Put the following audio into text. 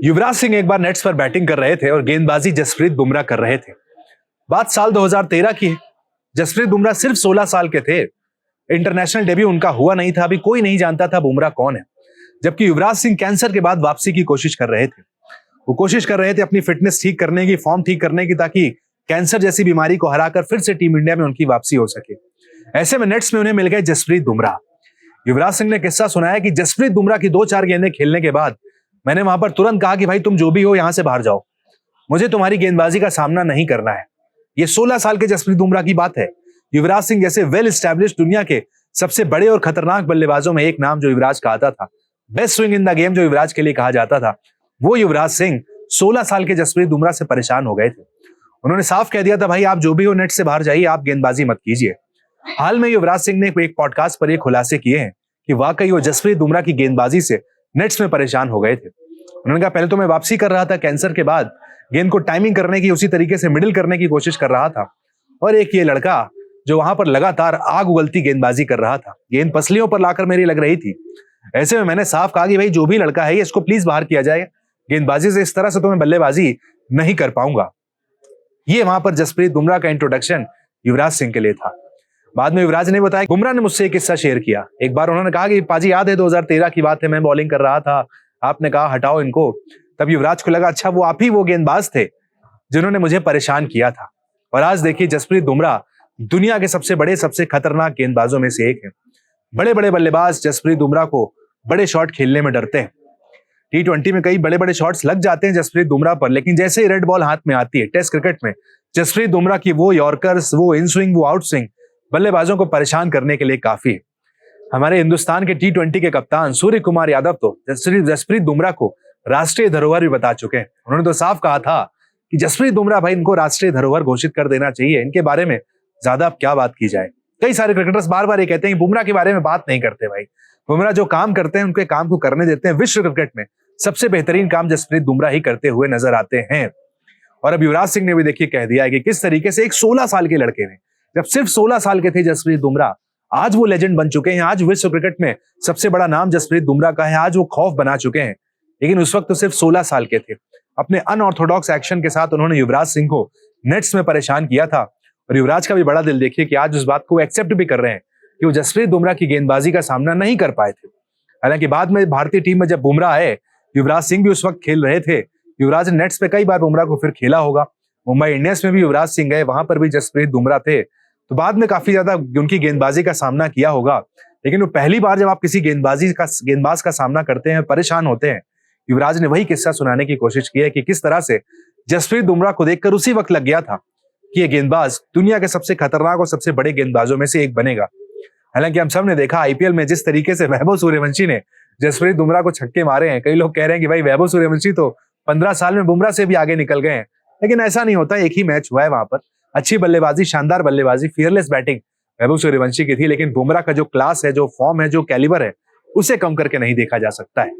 युवराज सिंह एक बार नेट्स पर बैटिंग कर रहे थे और गेंदबाजी जसप्रीत बुमराह कर रहे थे। बात साल 2013 की है। जसप्रीत बुमराह सिर्फ 16 साल के थे। इंटरनेशनल डेब्यू उनका हुआ नहीं था। अभी कोई नहीं जानता था बुमराह कौन है। जबकि युवराज सिंह कैंसर के बाद वापसी की कोशिश कर रहे थे। वो कोशिश कर रहे थे अपनी फिटनेस ठीक करने की, फॉर्म ठीक करने की, ताकि कैंसर जैसी बीमारी को हराकर फिर से टीम इंडिया में उनकी वापसी हो सके। ऐसे में नेट्स में उन्हें मिल गए जसप्रीत बुमराह। युवराज सिंह ने किस्सा सुनाया कि जसप्रीत बुमराह की 2-4 गेंदें खेलने के बाद मैंने वहां पर तुरंत कहा कि भाई तुम जो भी हो यहां से बाहर जाओ, मुझे तुम्हारी गेंदबाजी का सामना नहीं करना है। ये 16 साल के जसप्रीत बुमराह की बात है। युवराज सिंह जैसे वेल एस्टैब्लिश्ड दुनिया के सबसे बड़े और खतरनाक बल्लेबाजों में एक नाम जो युवराज का आता था, best swing in the game जो युवराज के लिए कहा जाता था, वो युवराज सिंह 16 साल के जसप्रीत बुमराह से परेशान हो गए थे। उन्होंने साफ कह दिया था, भाई आप जो भी हो नेट से बाहर जाइए, आप गेंदबाजी मत कीजिए। हाल में युवराज सिंह ने एक पॉडकास्ट पर ये खुलासे किए हैं कि वाकई वो जसप्रीत बुमराह की गेंदबाजी से नेट्स में परेशान हो गए थे। उन्होंने कहा, पहले तो मैं वापसी कर रहा था कैंसर के बाद, गेंद को टाइमिंग करने की, उसी तरीके से मिडिल करने की कोशिश कर रहा था, और एक ये लड़का जो वहां पर लगातार आग उगलती गेंदबाजी कर रहा था, गेंद पसलियों पर लाकर मेरी लग रही थी। ऐसे में मैंने साफ कहा कि भाई जो भी लड़का है इसको प्लीज बाहर किया जाए, गेंदबाजी से इस तरह से तो मैं बल्लेबाजी नहीं कर पाऊंगा। ये वहां पर जसप्रीत बुमराह का इंट्रोडक्शन युवराज सिंह के लिए था। बाद में युवराज ने बताया, बुमराह ने मुझसे एक किस्सा शेयर किया। एक बार उन्होंने कहा कि पाजी याद है 2013 की बात है, मैं बॉलिंग कर रहा था, आपने कहा हटाओ इनको। तब युवराज को लगा, अच्छा वो आप ही वो गेंदबाज थे जिन्होंने मुझे परेशान किया था। और आज देखिए जसप्रीत बुमराह दुनिया के सबसे बड़े, सबसे खतरनाक गेंदबाजों में से एक है। बड़े बड़े बल्लेबाज जसप्रीत बुमराह को बड़े शॉट खेलने में डरते हैं। T20 में कई बड़े बड़े शॉट्स लग जाते हैं जसप्रीत बुमराह पर, लेकिन जैसे ही रेड बॉल हाथ में आती है टेस्ट क्रिकेट में, जसप्रीत बुमराह की वो यॉर्कर्स, वो इन स्विंग, वो आउट स्विंग बल्लेबाजों को परेशान करने के लिए काफी है। हमारे हिंदुस्तान के T20 के कप्तान सूर्य कुमार यादव तो जसप्रीत बुमराह को राष्ट्रीय धरोहर भी बता चुके हैं। उन्होंने तो साफ कहा था कि जसप्रीत बुमराह भाई, इनको राष्ट्रीय धरोहर घोषित कर देना चाहिए, इनके बारे में ज्यादा अब क्या बात की जाए। कई सारे क्रिकेटर्स बार बार ये कहते हैं कि बुमराह के बारे में बात नहीं करते। भाई बुमराह जो काम करते हैं उनके काम को करने देते हैं। विश्व क्रिकेट में सबसे बेहतरीन काम जसप्रीत बुमराह ही करते हुए नजर आते हैं। और अब युवराज सिंह ने भी देखिए कह दिया है कि किस तरीके से एक 16 साल के लड़के ने, जब सिर्फ 16 साल के थे जसप्रीत बुमराह, आज वो लेजेंड बन चुके हैं। आज विश्व क्रिकेट में सबसे बड़ा नाम जसप्रीत बुमराह का है, आज वो खौफ बना चुके हैं। लेकिन उस वक्त तो सिर्फ 16 साल के थे। अपने अनऑर्थोडॉक्स एक्शन के साथ उन्होंने युवराज सिंह को नेट्स में परेशान किया था। और युवराज का भी बड़ा दिल देखिए कि आज उस बात को एक्सेप्ट भी कर रहे हैं कि वो जसप्रीत बुमराह की गेंदबाजी का सामना नहीं कर पाए थे। हालांकि बाद में भारतीय टीम में जब बुमराह आए, युवराज सिंह भी उस वक्त खेल रहे थे। युवराज ने नेट्स पे कई बार बुमराह को फिर खेला होगा। मुंबई इंडियंस में भी युवराज सिंह गए, वहां पर भी जसप्रीत बुमराह थे, तो बाद में काफी ज्यादा उनकी गेंदबाजी का सामना किया होगा। लेकिन वो पहली बार जब आप किसी गेंदबाज का सामना करते हैं, परेशान होते हैं, युवराज ने वही किस्सा सुनाने की कोशिश की है कि किस तरह से जसप्रीत बुमराह को देखकर उसी वक्त लग गया था कि ये गेंदबाज दुनिया के सबसे खतरनाक और सबसे बड़े गेंदबाजों में से एक बनेगा। हालांकि हम सब ने देखा आईपीएल में जिस तरीके से वैभव सूर्यवंशी ने जसप्रीत बुमराह को छक्के मारे हैं। कई लोग कह रहे हैं कि भाई वैभव सूर्यवंशी तो 15 साल में बुमराह से भी आगे निकल गए हैं, लेकिन ऐसा नहीं होता। एक ही मैच हुआ है वहां पर। अच्छी बल्लेबाजी, शानदार बल्लेबाजी, फियरलेस बैटिंग वैभव सूर्यवंशी की थी, लेकिन बुमराह का जो क्लास है, जो फॉर्म है, जो कैलिबर है, उसे कम करके नहीं देखा जा सकता है।